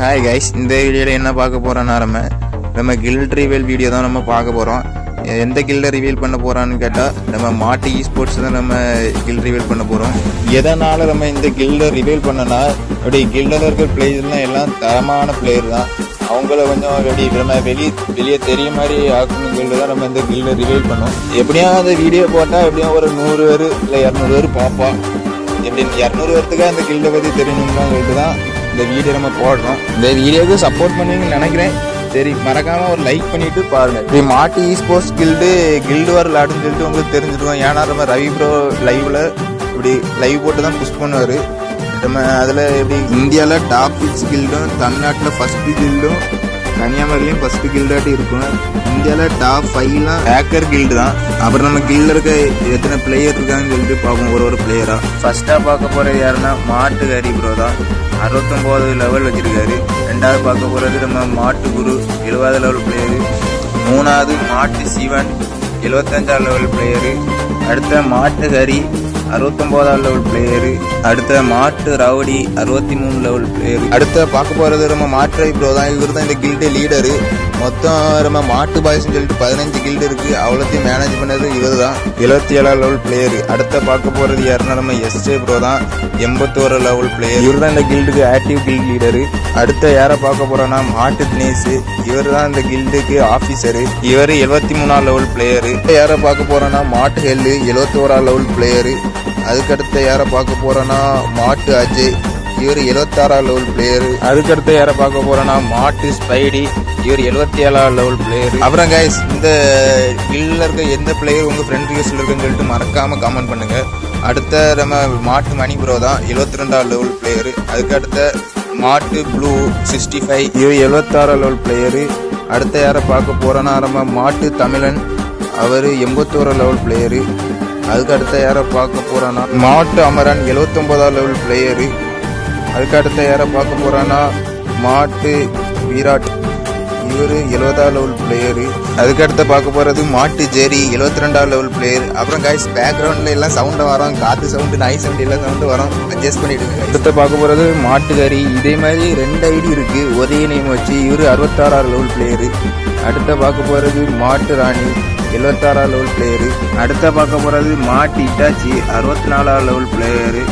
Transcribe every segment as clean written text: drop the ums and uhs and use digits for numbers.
Hi guys, இந்த வீடியோவில் என்ன பார்க்க போகிறோன்னா நம்ம கில்ட் ரிவீல் வீடியோ தான் நம்ம பார்க்க போகிறோம். எந்த கில்டை ரிவீல் பண்ண போகிறான்னு கேட்டால் நம்ம மாட்டு ஸ்போர்ட்ஸ் தான் நம்ம கில்ட் ரிவீல் பண்ண போகிறோம். எதனால் நம்ம இந்த கில்டை ரிவீல் பண்ணனா, அப்படி கில்டில் இருக்கிற பிளேயர்லாம் எல்லாம் தரமான பிளேயர் தான். அவங்கள கொஞ்சம் அப்படி நம்ம வெளியே தெரிய மாதிரி ஆக்கணும் கில்டு தான் நம்ம இந்த கில்டை ரிவீல் பண்ணோம். எப்படியும் அந்த வீடியோ போட்டால் எப்படியும் ஒரு 100 பேர் இல்லை 200 பேர் பார்ப்போம். எப்படி 200 பேர்த்துக்காக அந்த கில்டை பற்றி தெரியணும்லாம் சொல்லிட்டு தான் இந்த வீடியோ நம்ம போடுறோம். இந்த வீடியோவுக்கு சப்போர்ட் பண்ணுவீங்கன்னு நினைக்கிறேன். சரி, மறக்காம ஒரு லைக் பண்ணிட்டு பாருங்க. இப்படி மாட்டு ஸ்போர்ட்ஸ் கில்டு வார் விளையாடுன்னு சொல்லிட்டு உங்களுக்கு தெரிஞ்சிருக்கோம். ஏன்னா நம்ம ரவி ப்ரோ லைவ்ல இப்படி லைவ் போட்டு தான் புஷ் பண்ணுவார். நம்ம அதில் எப்படி இந்தியாவில் டாப் 6 கில்டும், தமிழ்நாட்டில் ஃபர்ஸ்ட் கில்டும், கன்னியாகுமரிலையும் ஃபர்ஸ்ட் கில்டாட்டி இருக்கும். இந்தியாவில் டாப் 5லாம் ஹேக்கர் கில்டு தான். அப்புறம் நம்ம கில்டில் இருக்க எத்தனை பிளேயர் இருக்காங்கன்னு சொல்லிட்டு பார்ப்போம் ஒரு பிளேயராக. ஃபர்ஸ்ட்டாக பார்க்க போகிறது யாருன்னா மாட்டு ஹரி ப்ரோ தான். 69 லெவல் வச்சிருக்காரு. ரெண்டாவது பார்க்க போகிறது நம்ம மாட்டு குரு 70 லெவல் பிளேயரு. மூணாவது மாட்டு சிவன் 75 லெவல் பிளேயரு. அடுத்த மாட்டு ஹரி 69 லெவல் பிளேயரு. அடுத்த மாட்டு ரவுடி 63 லெவல் பிளேயரு. அடுத்த பார்க்க போறது நம்ம மாட்டு ப்ரோ தான். இவர் தான் இந்த கில்டு லீடரு. மொத்தம் நம்ம மாட்டு பாய்ஸ்ன்னு சொல்லிட்டு 15 கில்டு இருக்கு. அவ்வளோத்தையும் மேனேஜ் பண்ணது இவர் தான், 77 லெவல் பிளேயரு. அடுத்த பார்க்க போறது யாருன்னா நம்ம எஸ்ஜே ப்ரோ தான், 81 லெவல் பிளேயர். இவர் தான் இந்த கில்டுக்கு ஆக்டிவ் கில்டு லீடரு. அடுத்த யாரை பார்க்க போறோம்னா மாட்டு தினேஷ். இவர் தான் இந்த கில்டுக்கு ஆபீசரு. இவர் 73 லெவல் பிளேயரு. யாரை பார்க்க போறோம்னா மாட்டு ஹெல்லு 71 லெவல் பிளேயரு. அதுக்கடுத்த யாரை பார்க்க போறோன்னா மாட்டு அஜய். இவர் 76 லெவல் பிளேயரு. அதுக்கடுத்த யாரை பார்க்க போறோன்னா மாட்டு ஸ்பைடி. இவர் 77 லெவல் பிளேயரு. அப்புறம் கைஸ், இந்த கில்ல இருக்க எந்த பிளேயர் உங்க ஃப்ரெண்ட் ரிக்வெஸ்ட்ல இருக்குன்னு சொல்லிட்டு மறக்காம கமெண்ட் பண்ணுங்க. அடுத்த நம்ம மாட்டு மணி ப்ரோ தான், 72 லெவல் பிளேயரு. அதுக்கடுத்த மாட்டு ப்ளூ 65. இவர் 76 லெவல் பிளேயரு. அடுத்த யாரை பார்க்க போறோன்னா நம்ம மாட்டு தமிழன். அவர் 81 லெவல் பிளேயரு. அதுக்கு அடுத்த யாரை பார்க்க போறான்னா மாட்டு அமரன் 79 லெவல் பிளேயரு. அதுக்கு அடுத்த யாரை பார்க்க போறான்னா மாட்டு விராட். இவர் 70 லெவல் பிளேயரு. அதுக்கு அடுத்த பார்க்க போறது மாட்டு ஜெரி 72 லெவல் பிளேயர். அப்புறம் கைஸ், பேக்ரவுண்ட்ல எல்லாம் சவுண்ட் வரும், காத்து சவுண்டு, நாய் சவுண்ட் எல்லாம் சவுண்டு வரும், அட்ஜஸ்ட் பண்ணிடுங்க. அடுத்த பார்க்க போறது மாட்டு கறி. இதே மாதிரி 2 ஐடி இருக்கு ஒரே நேம் வச்சு. இவர் 66 லெவல் பிளேயரு. அடுத்த பார்க்க போறது மாட்டு ராணி 76 லெவல் பிளேயரு. அடுத்த பார்க்க போறது மாட்டு இட்டாச்சி 64 லெவல் பிளேயரு.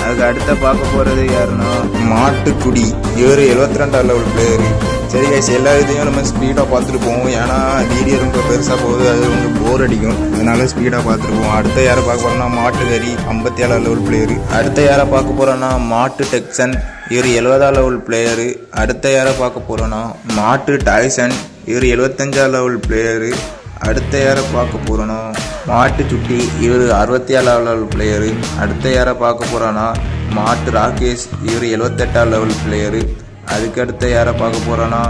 அதுக்கு அடுத்த பார்க்க போறது யாருன்னா மாட்டு குடி. இவர் 72 லெவல் பிளேயரு. சரி கைஸ், எல்லா இதையும் நம்ம ஸ்பீடாக பார்த்துட்டு போவோம். ஏன்னா வீடியோ ரொம்ப பெருசாக போகுது, அது கொஞ்சம் போர் அடிக்கும். அதனால ஸ்பீடாக பார்த்துட்டு போவோம். அடுத்த யாரை பார்க்க போறோம்னா மாட்டு கறி 57 லெவல் பிளேயரு. அடுத்த யாரை பார்க்க போறோம்னா மாட்டு டெக்சன். இவர் 70 லெவல் பிளேயரு. அடுத்த யாரை பார்க்க போறோம்னா மாட்டு டைசன். இவர் 75 லெவல் பிளேயரு. அடுத்த யாரை பார்க்க போறோன்னா மாட்டு சுட்டி. இவர் 67 லெவல் பிளேயரு. அடுத்த யாரை பார்க்க போறான்னா மாட்டு ராகேஷ். இவர் 78 லெவல் பிளேயரு. அதுக்கடுத்த யாரை பார்க்க போறோன்னா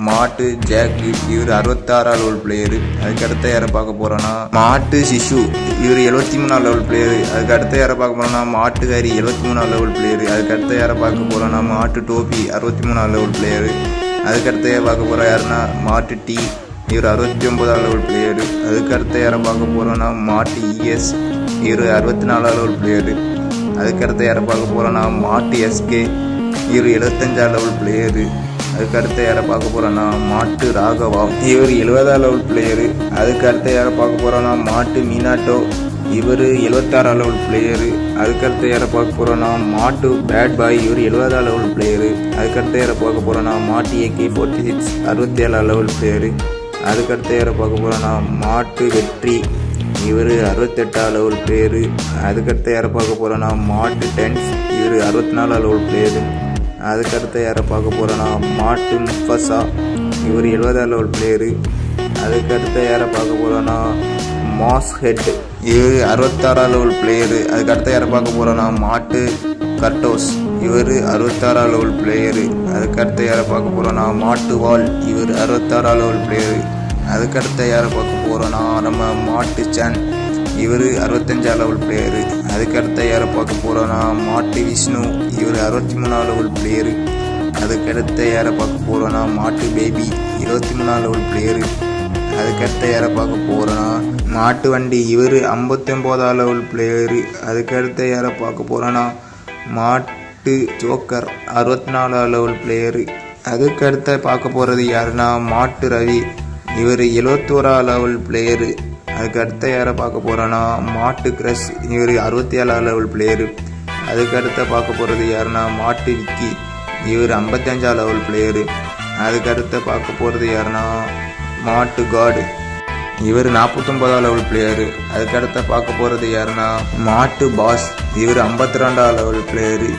மாட்டு ஜாக்கு. இவர் 66 லெவல் பிளேயரு. அதுக்கடுத்த யாரை பார்க்க போறோன்னா மாட்டு சிசு. இவர் 73 லெவல் பிளேயரு. அதுக்கு அடுத்த யாரை பார்க்க போறோன்னா மாட்டு ஹரி 73 லெவல் பிளேயரு. அதுக்கடுத்த யாரை பார்க்க போறோன்னா மாட்டு டோபி 63 லெவல் பிளேயரு. அதுக்கடுத்த பார்க்க போற யாருன்னா மாட்டு டீ. இவர் 69 லெவல் பிளேயரு. அதுக்கடுத்த யாரை பார்க்க போறோம்னா மாட்டு இஎஸ். இவர் 64 லெவல் பிளேயரு. அதுக்கடுத்த யாரை பார்க்க போறோம்னா மாட்டு எஸ்கே. இவர் 75 லெவல் பிளேயரு. அதுக்கடுத்த யாரை பார்க்க போறோம்னா மாட்டு ராகவா. இவர் 70 லெவல் பிளேயரு. அதுக்கடுத்த யாரை பார்க்க போறோம்னா மாட்டு மீனாட்டோ. இவர் 76 லெவல் பிளேயரு. அதுக்கடுத்த யாரை பார்க்க போறோம்னா மாட்டு பேட் பாய். இவர் 70 லெவல் பிளேயரு. அதுக்கடுத்த யாரை பார்க்க போறோம்னா மாட்டு AK-46 67 லெவல் பிளேயரு. அதுக்கடுத்த யாரை பார்க்க போறோம்னா மாட்டு வெற்றி. இவர் 68 லெவல் பிளேயரு. அதுக்கடுத்த யாரை பார்க்க போறோம்னா மாட்டு டென்ஸ். இவர் 64 லெவல் பிளேயரு. அதுக்கடுத்த யாரை பார்க்க போறோம்னா மாட்டு முஃபசா. இவர் 70 லெவல் பிளேயரு. அதுக்கடுத்த யாரை பார்க்க போறோம்னா மாஸ் ஹெட். இவர் 66 லெவல் பிளேயரு. அதுக்கடுத்த யாரை பார்க்க போறோம்னா மாட்டு கர்டோஸ். இவர் 66 லெவல் பிளேயரு. அதுக்கடுத்த யாரை பார்க்க போறோம்னா மாட்டு வால். இவர் 66 லெவல் பிளேயரு. அதுக்கடுத்த யாரை பார்க்க போறோம்னா நம்ம மாட்டு சான். இவர் 65 லெவல் பிளேயரு. அதுக்கடுத்த யாரை பார்க்க போறோம்னா மாட்டு விஷ்ணு. இவர் 63 லெவல் பிளேயரு. அதுக்கடுத்த யாரை பார்க்க போறோம்னா மாட்டு பேபி 23 லெவல் பிளேயரு. அதுக்கடுத்த யாரை பார்க்க போறோம்னா மாட்டு வண்டி. இவர் 59 லெவல் பிளேயரு. அதுக்கடுத்த யாரை பார்க்க போறோம்னா மாட்டு ஜோக்கர் 64 லெவல் பிளேயரு. அதுக்கு அடுத்த பார்க்க போகிறது யாருன்னா மாட்டு ரவி. இவர் 71 லெவல் பிளேயரு. அதுக்கு அடுத்த யாரை பார்க்க போகிறோன்னா மாட்டு கிரஷ். இவர் 67 லெவல் பிளேயரு. அதுக்கு அடுத்த பார்க்க போகிறது யாருன்னா மாட்டு விக்கி. இவர் 55 லெவல் பிளேயரு. அதுக்கு அடுத்த பார்க்க போகிறது யாருன்னா மாட்டு காடு. இவர் 49 லெவல் பிளேயரு. அதுக்கு அடுத்த பார்க்க போகிறது யாருன்னா மாட்டு பாஸ். இவர் 52 லெவல் பிளேயரு.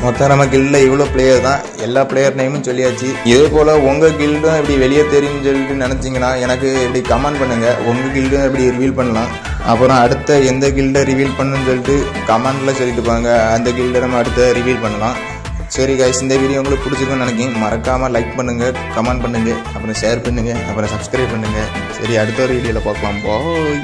மொத்தம் நம்ம கில்டில் இவ்வளோ பிளேயர் தான். எல்லா பிளேயர் நேமும் சொல்லியாச்சு. இதே போல் உங்கள் கில்டும் இப்படி வெளியே தெரியும்னு சொல்லிட்டு நினச்சிங்கன்னா எனக்கு இப்படி கமெண்ட் பண்ணுங்கள். உங்கள் கில்டும் இப்படி ரிவீல் பண்ணலாம். அப்புறம் அடுத்த எந்த கில்டை ரிவீல் பண்ணுன்னு சொல்லிட்டு கமெண்டில் சொல்லிட்டு போங்க. அந்த கில்டை நம்ம அடுத்த ரிவீல் பண்ணலாம். சரி கைஸ், இந்த வீடியோ உங்களுக்கு பிடிச்சிருக்குன்னு நினைக்கிறேன். மறக்காமல் லைக் பண்ணுங்கள், கமெண்ட் பண்ணுங்கள், அப்புறம் ஷேர் பண்ணுங்கள், அப்புறம் சப்ஸ்கிரைப் பண்ணுங்கள். சரி, அடுத்த ஒரு வீடியோவில் பார்க்கலாம். பாய்.